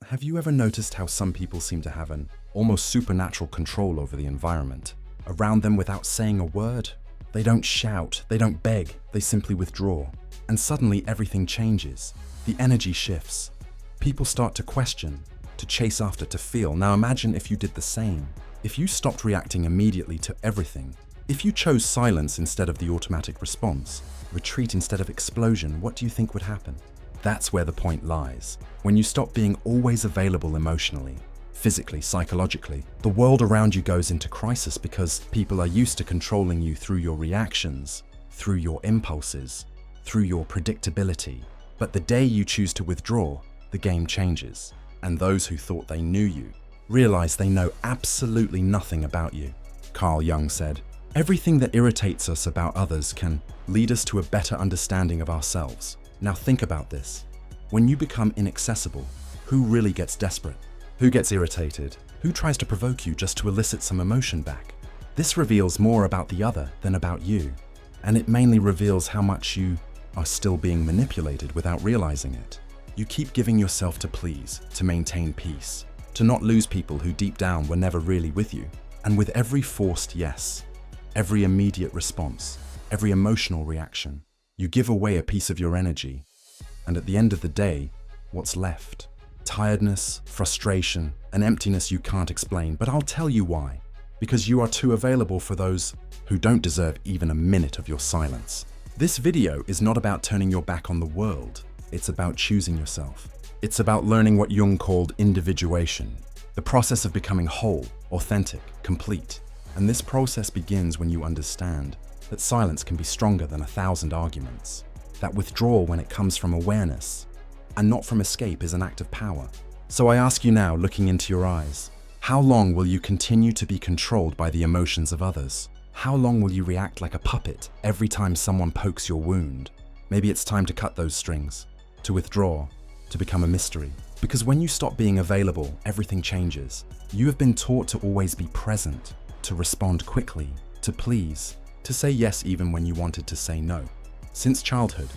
Have you ever noticed how some people seem to have an almost supernatural control over the environment around them without saying a word? They don't shout, they don't beg, they simply withdraw. And suddenly everything changes. The energy shifts. People start to question, to chase after, to feel. Now imagine if you did the same. If you stopped reacting immediately to everything, if you chose silence instead of the automatic response, retreat instead of explosion, what do you think would happen? That's where the point lies. When you stop being always available emotionally, physically, psychologically, the world around you goes into crisis because people are used to controlling you through your reactions, through your impulses, through your predictability. But the day you choose to withdraw, the game changes. And those who thought they knew you realize they know absolutely nothing about you. Carl Jung said, "Everything that irritates us about others can lead us to a better understanding of ourselves." Now think about this. When you become inaccessible, who really gets desperate? Who gets irritated? Who tries to provoke you just to elicit some emotion back? This reveals more about the other than about you. And it mainly reveals how much you are still being manipulated without realizing it. You keep giving yourself to please, to maintain peace, to not lose people who deep down were never really with you. And with every forced yes, every immediate response, every emotional reaction, you give away a piece of your energy. And at the end of the day, what's left? Tiredness, frustration, an emptiness you can't explain. But I'll tell you why. Because you are too available for those who don't deserve even a minute of your silence. This video is not about turning your back on the world. It's about choosing yourself. It's about learning what Jung called individuation, the process of becoming whole, authentic, complete. And this process begins when you understand that silence can be stronger than 1,000 arguments, that withdrawal when it comes from awareness and not from escape is an act of power. So I ask you now, looking into your eyes, how long will you continue to be controlled by the emotions of others? How long will you react like a puppet every time someone pokes your wound? Maybe it's time to cut those strings, to withdraw, to become a mystery. Because when you stop being available, everything changes. You have been taught to always be present, to respond quickly, to please, to say yes even when you wanted to say no. Since childhood,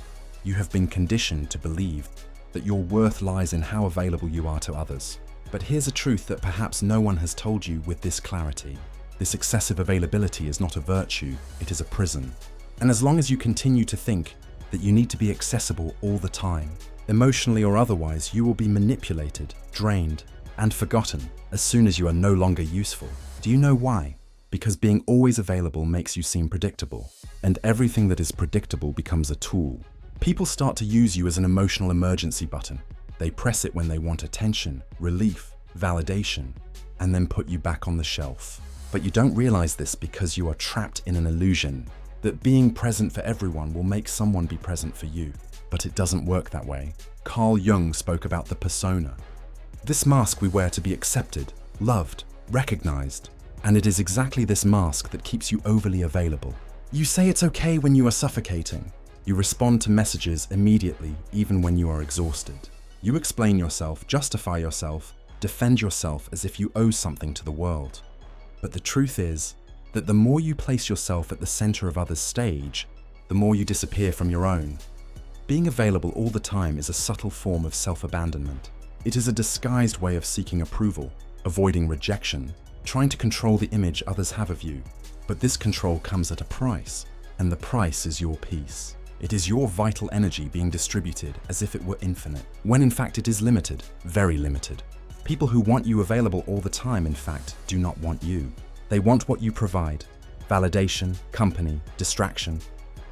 you have been conditioned to believe that your worth lies in how available you are to others. But here's a truth that perhaps no one has told you with this clarity. This excessive availability is not a virtue, it is a prison. And as long as you continue to think that you need to be accessible all the time, emotionally or otherwise, you will be manipulated, drained, and forgotten as soon as you are no longer useful. Do you know why? Because being always available makes you seem predictable, and everything that is predictable becomes a tool. People start to use you as an emotional emergency button. They press it when they want attention, relief, validation, and then put you back on the shelf. But you don't realize this because you are trapped in an illusion that being present for everyone will make someone be present for you. But it doesn't work that way. Carl Jung spoke about the persona. This mask we wear to be accepted, loved, recognized. And it is exactly this mask that keeps you overly available. You say it's okay when you are suffocating. You respond to messages immediately, even when you are exhausted. You explain yourself, justify yourself, defend yourself as if you owe something to the world. But the truth is that the more you place yourself at the center of others' stage, the more you disappear from your own. Being available all the time is a subtle form of self-abandonment. It is a disguised way of seeking approval, avoiding rejection, trying to control the image others have of you. But this control comes at a price, and the price is your peace. It is your vital energy being distributed as if it were infinite, when in fact it is limited, very limited. People who want you available all the time, in fact, do not want you. They want what you provide: validation, company, distraction,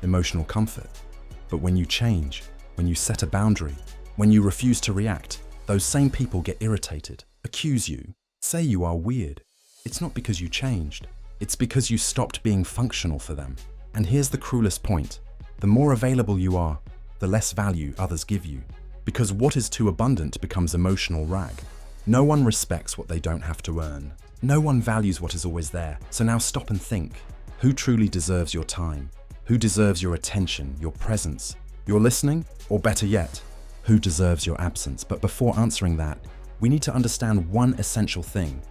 emotional comfort. But when you change, when you set a boundary, when you refuse to react, those same people get irritated, accuse you, say you are weird. It's not because you changed. It's because you stopped being functional for them. And here's the cruelest point. The more available you are, the less value others give you. Because what is too abundant becomes emotional rag. No one respects what they don't have to earn. No one values what is always there. So now stop and think. Who truly deserves your time? Who deserves your attention, your presence, your listening? Or better yet, who deserves your absence? But before answering that, we need to understand one essential thing.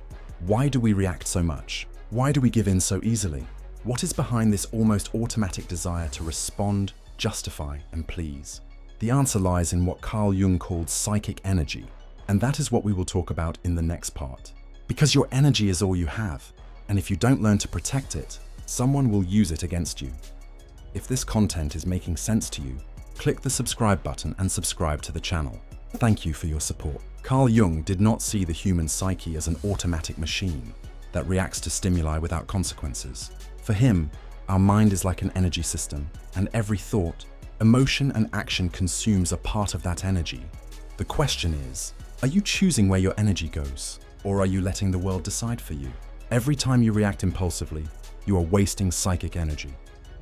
Why do we react so much? Why do we give in so easily? What is behind this almost automatic desire to respond, justify, and please? The answer lies in what Carl Jung called psychic energy. And that is what we will talk about in the next part. Because your energy is all you have, and if you don't learn to protect it, someone will use it against you. If this content is making sense to you, click the subscribe button and subscribe to the channel. Thank you for your support. Carl Jung did not see the human psyche as an automatic machine that reacts to stimuli without consequences. For him, our mind is like an energy system, and every thought, emotion, and action consumes a part of that energy. The question is, are you choosing where your energy goes, or are you letting the world decide for you? Every time you react impulsively, you are wasting psychic energy.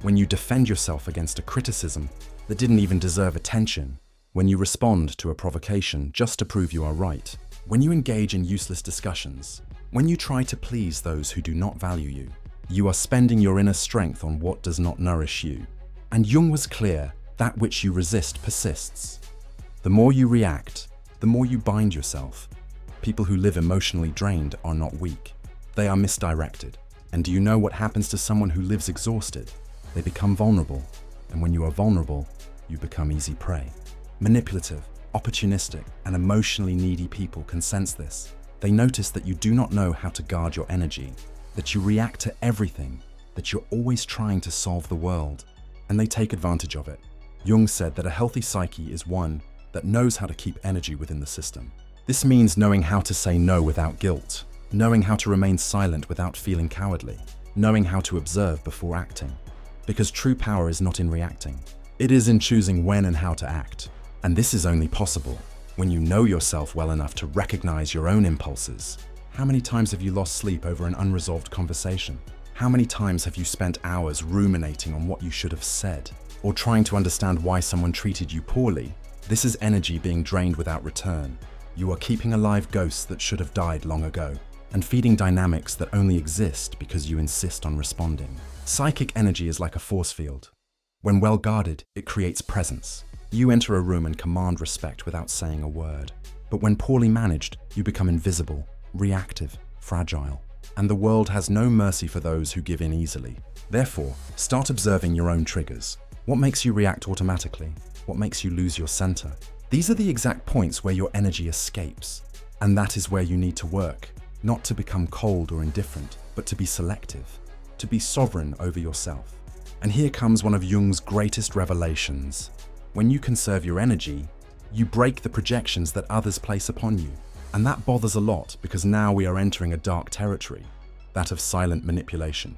When you defend yourself against a criticism that didn't even deserve attention, when you respond to a provocation just to prove you are right, when you engage in useless discussions, when you try to please those who do not value you, you are spending your inner strength on what does not nourish you. And Jung was clear, that which you resist persists. The more you react, the more you bind yourself. People who live emotionally drained are not weak. They are misdirected. And do you know what happens to someone who lives exhausted? They become vulnerable. And when you are vulnerable, you become easy prey. Manipulative, opportunistic, and emotionally needy people can sense this. They notice that you do not know how to guard your energy, that you react to everything, that you're always trying to solve the world, and they take advantage of it. Jung said that a healthy psyche is one that knows how to keep energy within the system. This means knowing how to say no without guilt, knowing how to remain silent without feeling cowardly, knowing how to observe before acting. Because true power is not in reacting, it is in choosing when and how to act. And this is only possible when you know yourself well enough to recognize your own impulses. How many times have you lost sleep over an unresolved conversation? How many times have you spent hours ruminating on what you should have said, or trying to understand why someone treated you poorly? This is energy being drained without return. You are keeping alive ghosts that should have died long ago, and feeding dynamics that only exist because you insist on responding. Psychic energy is like a force field. When well guarded, it creates presence. You enter a room and command respect without saying a word. But when poorly managed, you become invisible, reactive, fragile. And the world has no mercy for those who give in easily. Therefore, start observing your own triggers. What makes you react automatically? What makes you lose your center? These are the exact points where your energy escapes. And that is where you need to work. Not to become cold or indifferent, but to be selective. To be sovereign over yourself. And here comes one of Jung's greatest revelations. When you conserve your energy, you break the projections that others place upon you. And that bothers a lot because now we are entering a dark territory, that of silent manipulation.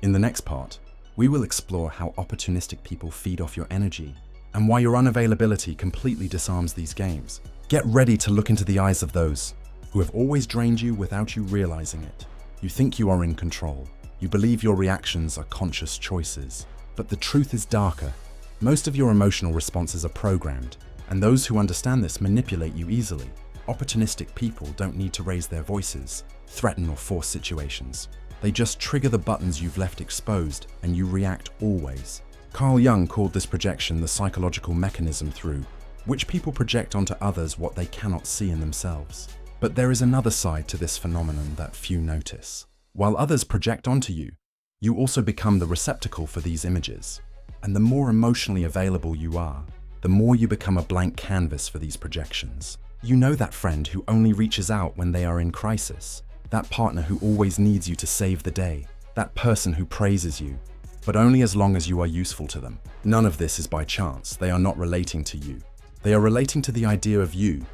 In the next part, we will explore how opportunistic people feed off your energy and why your unavailability completely disarms these games. Get ready to look into the eyes of those who have always drained you without you realizing it. You think you are in control. You believe your reactions are conscious choices. But the truth is darker. Most of your emotional responses are programmed, and those who understand this manipulate you easily. Opportunistic people don't need to raise their voices, threaten or force situations. They just trigger the buttons you've left exposed, and you react always. Carl Jung called this projection the psychological mechanism through which people project onto others what they cannot see in themselves. But there is another side to this phenomenon that few notice. While others project onto you, you also become the receptacle for these images. And the more emotionally available you are, the more you become a blank canvas for these projections. You know that friend who only reaches out when they are in crisis, that partner who always needs you to save the day, that person who praises you, but only as long as you are useful to them. None of this is by chance. They are not relating to you. They are relating to the idea of you,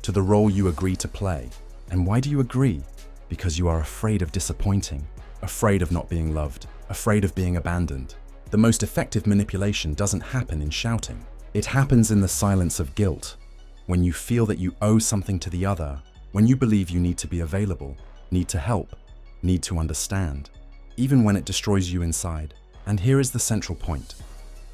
to the role you agree to play. And why do you agree? Because you are afraid of disappointing, afraid of not being loved, afraid of being abandoned. The most effective manipulation doesn't happen in shouting. It happens in the silence of guilt, when you feel that you owe something to the other, when you believe you need to be available, need to help, need to understand, even when it destroys you inside. And here is the central point.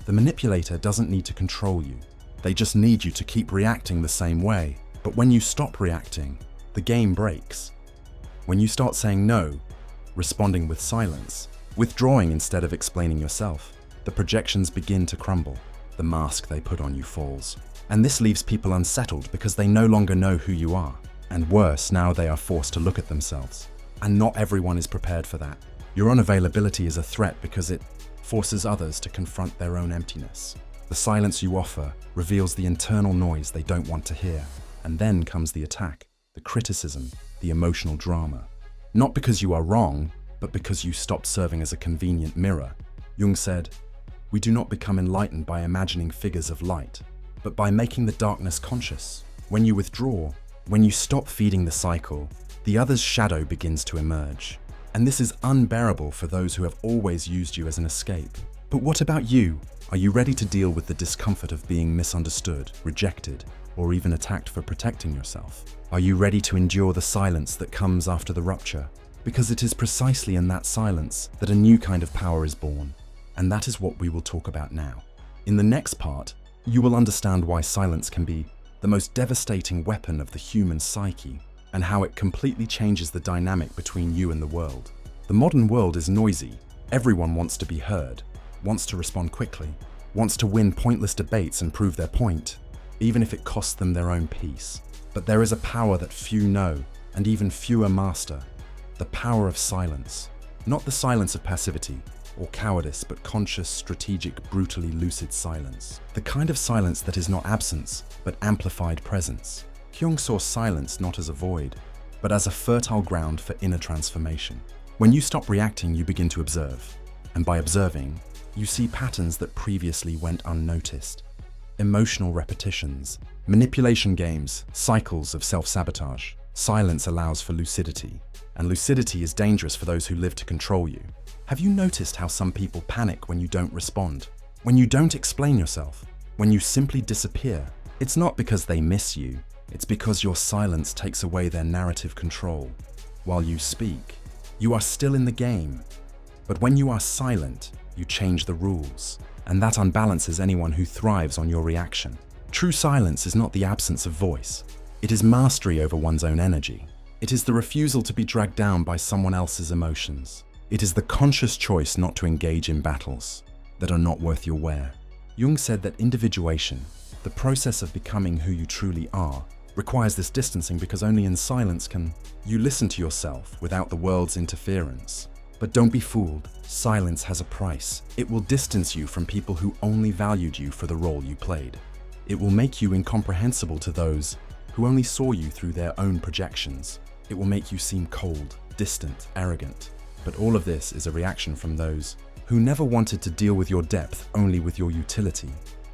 The manipulator doesn't need to control you. They just need you to keep reacting the same way. But when you stop reacting, the game breaks. When you start saying no, responding with silence, withdrawing instead of explaining yourself, the projections begin to crumble. The mask they put on you falls. And this leaves people unsettled because they no longer know who you are. And worse, now they are forced to look at themselves. And not everyone is prepared for that. Your unavailability is a threat because it forces others to confront their own emptiness. The silence you offer reveals the internal noise they don't want to hear. And then comes the attack, the criticism, the emotional drama. Not because you are wrong, but because you stopped serving as a convenient mirror. Jung said, "We do not become enlightened by imagining figures of light, but by making the darkness conscious. When you withdraw, when you stop feeding the cycle, the other's shadow begins to emerge. And this is unbearable for those who have always used you as an escape. But what about you? Are you ready to deal with the discomfort of being misunderstood, rejected, or even attacked for protecting yourself? Are you ready to endure the silence that comes after the rupture? Because it is precisely in that silence that a new kind of power is born. And that is what we will talk about now. In the next part, you will understand why silence can be the most devastating weapon of the human psyche, and how it completely changes the dynamic between you and the world. The modern world is noisy. Everyone wants to be heard, wants to respond quickly, wants to win pointless debates and prove their point, even if it costs them their own peace. But there is a power that few know, and even fewer master. The power of silence. Not the silence of passivity or cowardice, but conscious, strategic, brutally lucid silence. The kind of silence that is not absence, but amplified presence. Jung saw silence not as a void, but as a fertile ground for inner transformation. When you stop reacting, you begin to observe. And by observing, you see patterns that previously went unnoticed. Emotional repetitions, manipulation games, cycles of self-sabotage. Silence allows for lucidity, and lucidity is dangerous for those who live to control you. Have you noticed how some people panic when you don't respond? When you don't explain yourself? When you simply disappear? It's not because they miss you. It's because your silence takes away their narrative control. While you speak, you are still in the game. But when you are silent, you change the rules. And that unbalances anyone who thrives on your reaction. True silence is not the absence of voice. It is mastery over one's own energy. It is the refusal to be dragged down by someone else's emotions. It is the conscious choice not to engage in battles that are not worth your wear. Jung said that individuation, the process of becoming who you truly are, requires this distancing because only in silence can you listen to yourself without the world's interference. But don't be fooled. Silence has a price. It will distance you from people who only valued you for the role you played. It will make you incomprehensible to those who only saw you through their own projections. It will make you seem cold, distant, arrogant. But all of this is a reaction from those who never wanted to deal with your depth, only with your utility.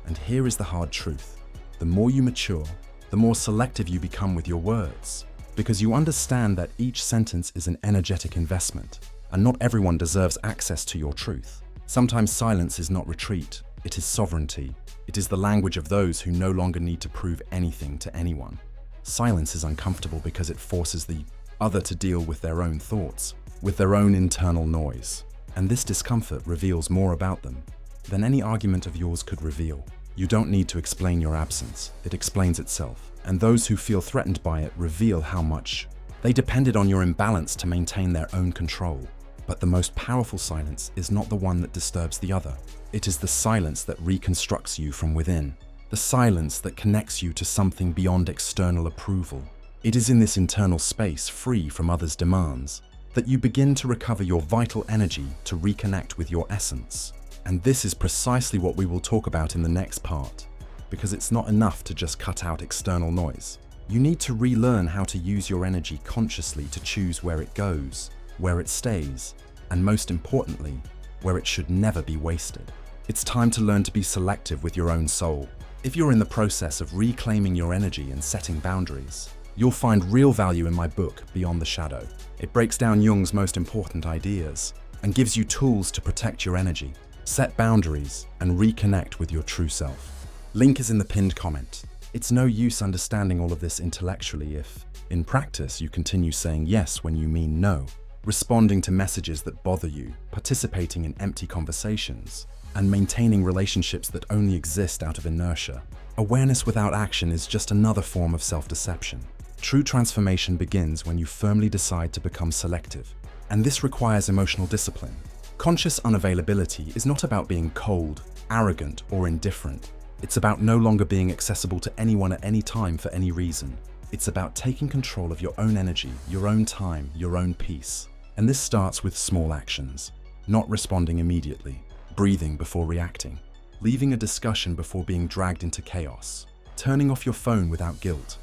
And here is the hard truth. The more you mature, the more selective you become with your words, because you understand that each sentence is an energetic investment, and not everyone deserves access to your truth. Sometimes silence is not retreat, it is sovereignty. It is the language of those who no longer need to prove anything to anyone. Silence is uncomfortable because it forces the other to deal with their own thoughts, with their own internal noise. And this discomfort reveals more about them than any argument of yours could reveal. You don't need to explain your absence, it explains itself. And those who feel threatened by it reveal how much they depended on your imbalance to maintain their own control. But the most powerful silence is not the one that disturbs the other. It is the silence that reconstructs you from within. The silence that connects you to something beyond external approval. It is in this internal space, free from others' demands, that you begin to recover your vital energy to reconnect with your essence. And this is precisely what we will talk about in the next part, because it's not enough to just cut out external noise. You need to relearn how to use your energy consciously to choose where it goes, where it stays, and most importantly, where it should never be wasted. It's time to learn to be selective with your own soul. If you're in the process of reclaiming your energy and setting boundaries, you'll find real value in my book, Beyond the Shadow. It breaks down Jung's most important ideas and gives you tools to protect your energy, set boundaries, and reconnect with your true self. Link is in the pinned comment. It's no use understanding all of this intellectually if, in practice, you continue saying yes when you mean no, responding to messages that bother you, participating in empty conversations, and maintaining relationships that only exist out of inertia. Awareness without action is just another form of self-deception. True transformation begins when you firmly decide to become selective, and this requires emotional discipline. Conscious unavailability is not about being cold, arrogant, or indifferent. It's about no longer being accessible to anyone at any time for any reason. It's about taking control of your own energy, your own time, your own peace. And this starts with small actions. Not responding immediately, breathing before reacting, leaving a discussion before being dragged into chaos, turning off your phone without guilt,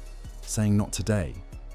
saying not today,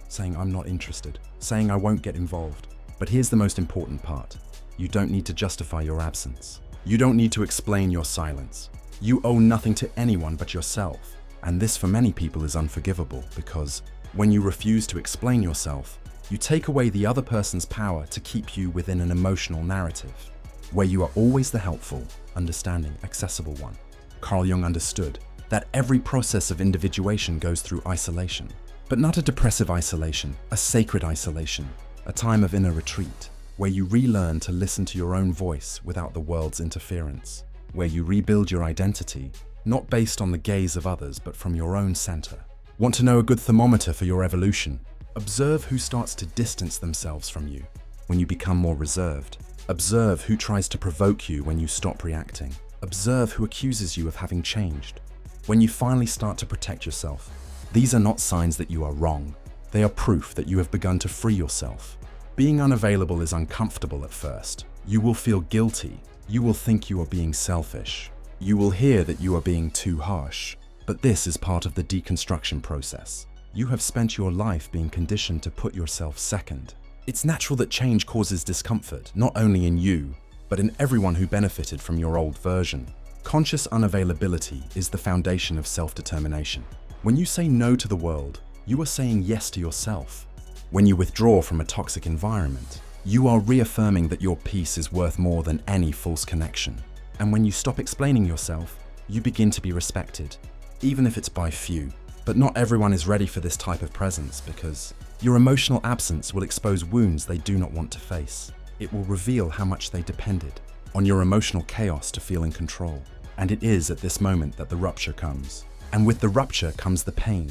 saying I'm not interested, saying I won't get involved. But here's the most important part. You don't need to justify your absence. You don't need to explain your silence. You owe nothing to anyone but yourself. And this for many people is unforgivable because when you refuse to explain yourself, you take away the other person's power to keep you within an emotional narrative, where you are always the helpful, understanding, accessible one. Carl Jung understood that every process of individuation goes through isolation, but not a depressive isolation, a sacred isolation, a time of inner retreat, where you relearn to listen to your own voice without the world's interference, where you rebuild your identity, not based on the gaze of others, but from your own center. Want to know a good thermometer for your evolution? Observe who starts to distance themselves from you when you become more reserved. Observe who tries to provoke you when you stop reacting. Observe who accuses you of having changed. When you finally start to protect yourself, these are not signs that you are wrong. They are proof that you have begun to free yourself. Being unavailable is uncomfortable at first. You will feel guilty. You will think you are being selfish. You will hear that you are being too harsh. But this is part of the deconstruction process. You have spent your life being conditioned to put yourself second. It's natural that change causes discomfort, not only in you, but in everyone who benefited from your old version. Conscious unavailability is the foundation of self-determination. When you say no to the world, you are saying yes to yourself. When you withdraw from a toxic environment, you are reaffirming that your peace is worth more than any false connection. And when you stop explaining yourself, you begin to be respected, even if it's by few. But not everyone is ready for this type of presence because your emotional absence will expose wounds they do not want to face. It will reveal how much they depended on your emotional chaos to feel in control. And it is at this moment that the rupture comes. And with the rupture comes the pain,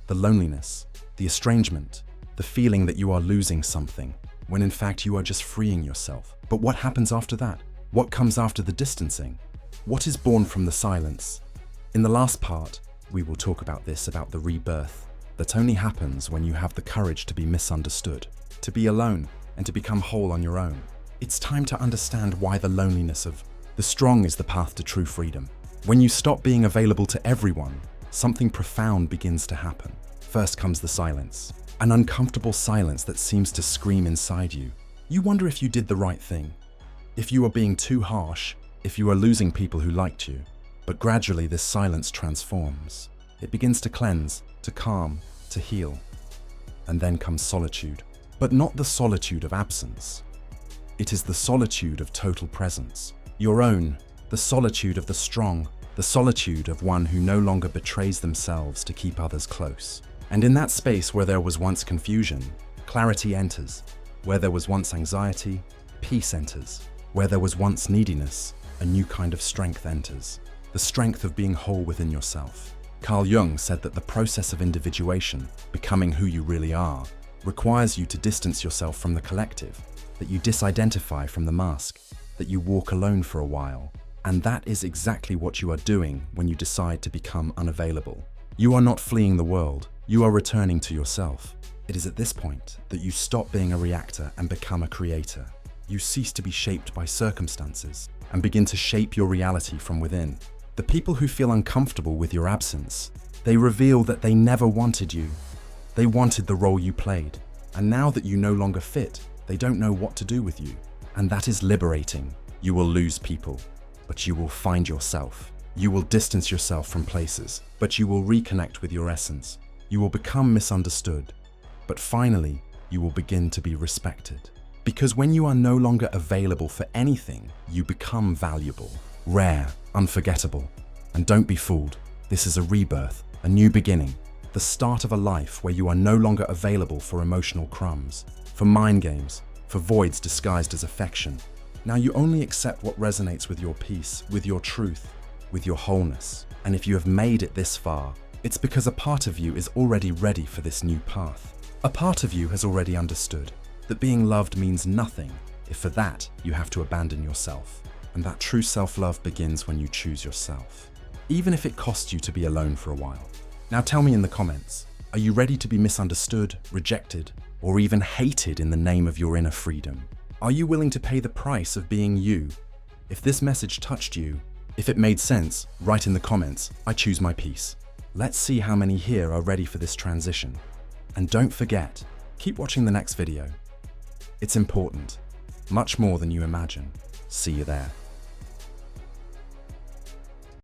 the loneliness, the estrangement, the feeling that you are losing something, when in fact you are just freeing yourself. But what happens after that? What comes after the distancing? What is born from the silence? In the last part, we will talk about the rebirth that only happens when you have the courage to be misunderstood, to be alone, and to become whole on your own. It's time to understand why the loneliness of the strong is the path to true freedom. When you stop being available to everyone, something profound begins to happen. First comes the silence, an uncomfortable silence that seems to scream inside you. You wonder if you did the right thing, if you are being too harsh, if you are losing people who liked you. But gradually this silence transforms. It begins to cleanse, to calm, to heal. And then comes solitude. But not the solitude of absence. It is the solitude of total presence. Your own, the solitude of the strong, the solitude of one who no longer betrays themselves to keep others close. And in that space where there was once confusion, clarity enters. Where there was once anxiety, peace enters. Where there was once neediness, a new kind of strength enters. The strength of being whole within yourself. Carl Jung said that the process of individuation, becoming who you really are, requires you to distance yourself from the collective, that you disidentify from the mask, that you walk alone for a while. And that is exactly what you are doing when you decide to become unavailable. You are not fleeing the world, you are returning to yourself. It is at this point that you stop being a reactor and become a creator. You cease to be shaped by circumstances and begin to shape your reality from within. The people who feel uncomfortable with your absence, they reveal that they never wanted you. They wanted the role you played. And now that you no longer fit, they don't know what to do with you. And that is liberating. You will lose people, but you will find yourself. You will distance yourself from places, but you will reconnect with your essence. You will become misunderstood, but finally, you will begin to be respected. Because when you are no longer available for anything, you become valuable, rare, unforgettable. And don't be fooled. This is a rebirth, a new beginning, the start of a life where you are no longer available for emotional crumbs, for mind games, for voids disguised as affection. Now you only accept what resonates with your peace, with your truth, with your wholeness. And if you have made it this far, it's because a part of you is already ready for this new path. A part of you has already understood that being loved means nothing if for that you have to abandon yourself. And that true self-love begins when you choose yourself, even if it costs you to be alone for a while. Now tell me in the comments, are you ready to be misunderstood, rejected, or even hated in the name of your inner freedom? Are you willing to pay the price of being you? If this message touched you, if it made sense, write in the comments, I choose my peace. Let's see how many here are ready for this transition. And don't forget, keep watching the next video. It's important, much more than you imagine. See you there.